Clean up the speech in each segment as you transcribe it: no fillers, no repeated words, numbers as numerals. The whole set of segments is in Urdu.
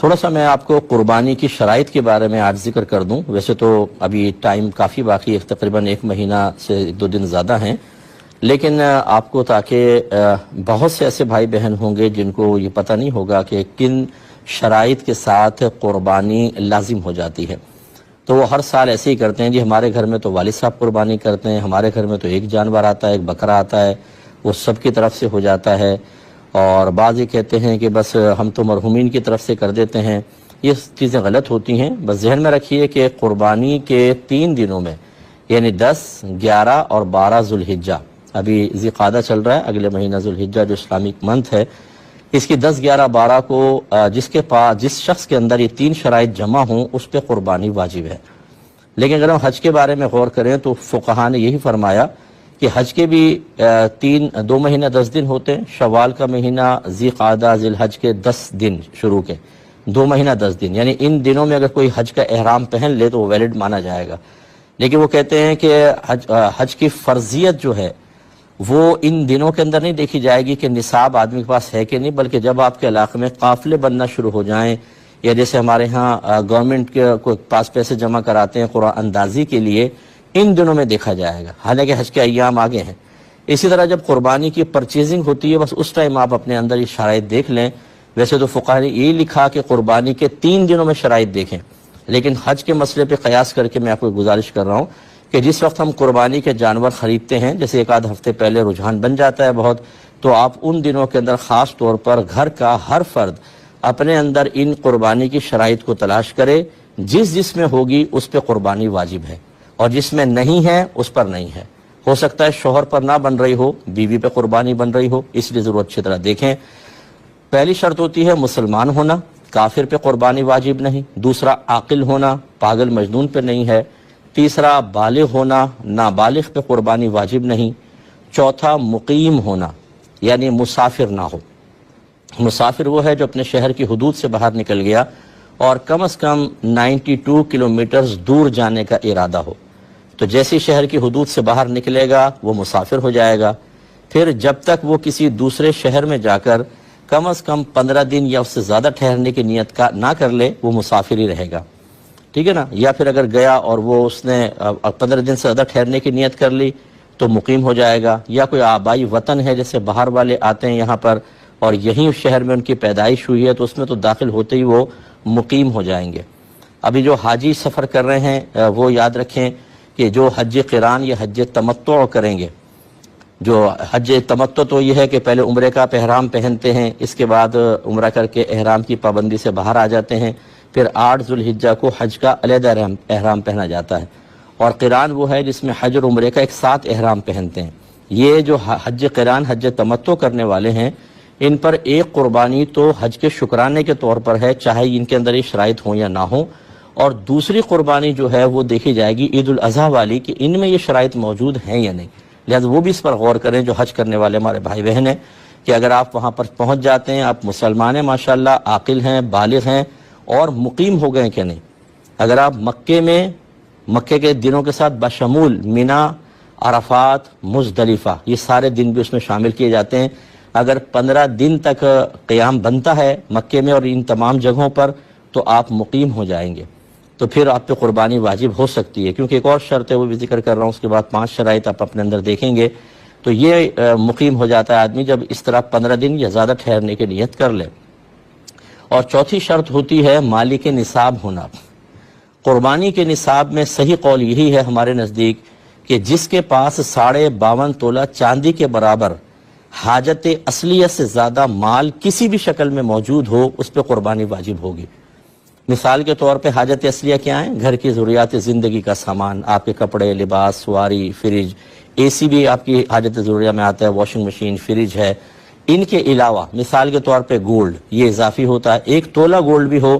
تھوڑا سا میں آپ کو قربانی کی شرائط کے بارے میں آج ذکر کر دوں. ویسے تو ابھی ٹائم کافی باقی ہے، تقریباً 1 مہینہ سے 2 دن زیادہ ہیں، لیکن آپ کو تاکہ بہت سے ایسے بھائی بہن ہوں گے جن کو یہ پتہ نہیں ہوگا کہ کن شرائط کے ساتھ قربانی لازم ہو جاتی ہے. تو وہ ہر سال ایسے ہی کرتے ہیں، جی ہمارے گھر میں تو والد صاحب قربانی کرتے ہیں، ہمارے گھر میں تو ایک جانور آتا ہے، ایک بکرا آتا ہے، وہ سب کی طرف سے ہو جاتا ہے. اور بعض یہ کہتے ہیں کہ بس ہم تو مرحومین کی طرف سے کر دیتے ہیں. یہ چیزیں غلط ہوتی ہیں. بس ذہن میں رکھیے کہ قربانی کے 3 دنوں میں، یعنی 10، 11 اور 12 ذوالحجہ، ابھی ذی قعدہ چل رہا ہے، اگلے مہینہ ذوالحجہ جو اسلامک منتھ ہے، اس کی 10، 11، 12 کو جس شخص کے اندر یہ 3 شرائط جمع ہوں اس پہ قربانی واجب ہے. لیکن اگر ہم حج کے بارے میں غور کریں تو فقہا نے یہی فرمایا کہ حج کے بھی 2 مہینہ 10 دن ہوتے ہیں. شوال کا مہینہ، ذی قعدہ، ذی الحج کے 10 دن شروع کے 2 مہینہ 10 دن، یعنی ان دنوں میں اگر کوئی حج کا احرام پہن لے تو وہ ویلڈ مانا جائے گا. لیکن وہ کہتے ہیں کہ حج کی فرضیت جو ہے وہ ان دنوں کے اندر نہیں دیکھی جائے گی کہ نصاب آدمی کے پاس ہے کہ نہیں، بلکہ جب آپ کے علاقے میں قافلے بننا شروع ہو جائیں، یا جیسے ہمارے ہاں گورنمنٹ کے پاس پیسے جمع کراتے ہیں قرآن اندازی کے لیے، ان دنوں میں دیکھا جائے گا، حالانکہ حج کے ایام آگے ہیں. اسی طرح جب قربانی کی پرچیزنگ ہوتی ہے، بس اس ٹائم آپ اپنے اندر یہ شرائط دیکھ لیں. ویسے تو فقہا نے یہی لکھا کہ قربانی کے 3 دنوں میں شرائط دیکھیں، لیکن حج کے مسئلے پہ قیاس کر کے میں آپ کو گزارش کر رہا ہوں کہ جس وقت ہم قربانی کے جانور خریدتے ہیں، جیسے 1 ہفتے پہلے رجحان بن جاتا ہے بہت، تو آپ ان دنوں کے اندر خاص طور پر گھر کا ہر فرد اپنے اندر ان قربانی کی شرائط کو تلاش کرے. جس میں ہوگی اس پہ قربانی واجب ہے، اور جس میں نہیں ہے اس پر نہیں ہے. ہو سکتا ہے شوہر پر نہ بن رہی ہو، بیوی پہ قربانی بن رہی ہو، اس لیے ضرور اچھی طرح دیکھیں. پہلی شرط ہوتی ہے مسلمان ہونا، کافر پہ قربانی واجب نہیں. دوسرا عاقل ہونا، پاگل مجنون پہ نہیں ہے. تیسرا بالغ ہونا، نابالغ پہ قربانی واجب نہیں. چوتھا مقیم ہونا، یعنی مسافر نہ ہو. مسافر وہ ہے جو اپنے شہر کی حدود سے باہر نکل گیا اور کم از کم 92 کلومیٹرز دور جانے کا ارادہ ہو، تو جیسے شہر کی حدود سے باہر نکلے گا وہ مسافر ہو جائے گا. پھر جب تک وہ کسی دوسرے شہر میں جا کر کم از کم 15 دن یا اس سے زیادہ ٹھہرنے کی نیت نہ کر لے، وہ مسافر ہی رہے گا. ٹھیک ہے نا؟ یا پھر اگر گیا اور وہ اس نے 15 دن سے زیادہ ٹھہرنے کی نیت کر لی تو مقیم ہو جائے گا. یا کوئی آبائی وطن ہے، جیسے باہر والے آتے ہیں یہاں پر اور یہیں شہر میں ان کی پیدائش ہوئی ہے، تو اس میں تو داخل ہوتے ہی وہ مقیم ہو جائیں گے. ابھی جو حاجی سفر کر رہے ہیں وہ یاد رکھیں کہ جو حج قران یا حج تمتع کریں گے، جو حج تمتع تو یہ ہے کہ پہلے عمرے کا احرام پہنتے ہیں، اس کے بعد عمرہ کر کے احرام کی پابندی سے باہر آ جاتے ہیں، پھر 8 ذوالحجہ کو حج کا علیحدہ احرام پہنا جاتا ہے. اور قران وہ ہے جس میں حج اور عمرے کا ایک ساتھ احرام پہنتے ہیں. یہ جو حج قران، حج تمتع کرنے والے ہیں، ان پر ایک قربانی تو حج کے شکرانے کے طور پر ہے، چاہے ان کے اندر یہ شرائط ہوں یا نہ ہوں. اور دوسری قربانی جو ہے وہ دیکھی جائے گی عید الاضحیٰ والی، کہ ان میں یہ شرائط موجود ہیں یا نہیں. لہذا وہ بھی اس پر غور کریں جو حج کرنے والے ہمارے بھائی بہن ہیں، کہ اگر آپ وہاں پر پہنچ جاتے ہیں، آپ مسلمان ہیں ماشاءاللہ، عاقل ہیں، بالغ ہیں اور مقیم ہو گئے کہ نہیں. اگر آپ مکے کے دنوں کے ساتھ بشمول مینا، عرفات، مزدلفہ، یہ سارے دن بھی اس میں شامل کیے جاتے ہیں. اگر 15 دن تک قیام بنتا ہے مکے میں اور ان تمام جگہوں پر، تو آپ مقیم ہو جائیں گے، تو پھر آپ پہ قربانی واجب ہو سکتی ہے. کیونکہ ایک اور شرط ہے، وہ بھی ذکر کر رہا ہوں، اس کے بعد 5 شرائط آپ اپنے اندر دیکھیں گے. تو یہ مقیم ہو جاتا ہے آدمی جب اس طرح 15 دن یا زیادہ ٹھہرنے کی نیت کر لے. اور چوتھی شرط ہوتی ہے مالک نصاب ہونا. قربانی کے نصاب میں صحیح قول یہی ہے ہمارے نزدیک کہ جس کے پاس 52.5 تولہ چاندی کے برابر حاجت اصلیت سے زیادہ مال کسی بھی شکل میں موجود ہو، اس پہ قربانی واجب ہوگی. مثال کے طور پہ حاجت اصلیہ کیا ہیں؟ گھر کی ضروریات زندگی کا سامان، آپ کے کپڑے، لباس، سواری، فریج، اے سی بھی آپ کی حاجت ضروریہ میں آتا ہے، واشنگ مشین، فریج ہے. ان کے علاوہ مثال کے طور پہ گولڈ، یہ اضافی ہوتا ہے. 1 تولہ گولڈ بھی ہو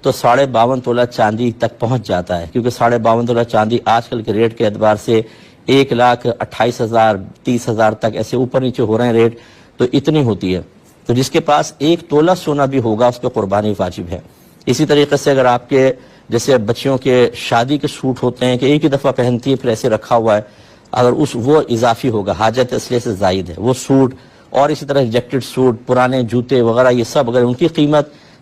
تو 52.5 تولہ چاندی تک پہنچ جاتا ہے، کیونکہ 52.5 تولہ چاندی آج کل کے ریٹ کے اعتبار سے 1,28,000 30,000 تک ایسے اوپر نیچے ہو رہے ہیں ریٹ، تو اتنی ہوتی ہے. تو جس کے پاس 1 تولہ سونا بھی ہوگا اس پہ قربانی واجب ہے. اسی طریقے سے اگر آپ کے جیسے بچیوں کے شادی کے سوٹ ہوتے ہیں کہ ایک ہی دفعہ پہنتی ہے پھر ایسے رکھا ہوا ہے، اگر وہ اضافی ہوگا، حاجت اصلیہ سے زائد ہے وہ سوٹ، اور اسی طرح ریجیکٹڈ سوٹ، پرانے جوتے وغیرہ، یہ سب اگر ان کی قیمت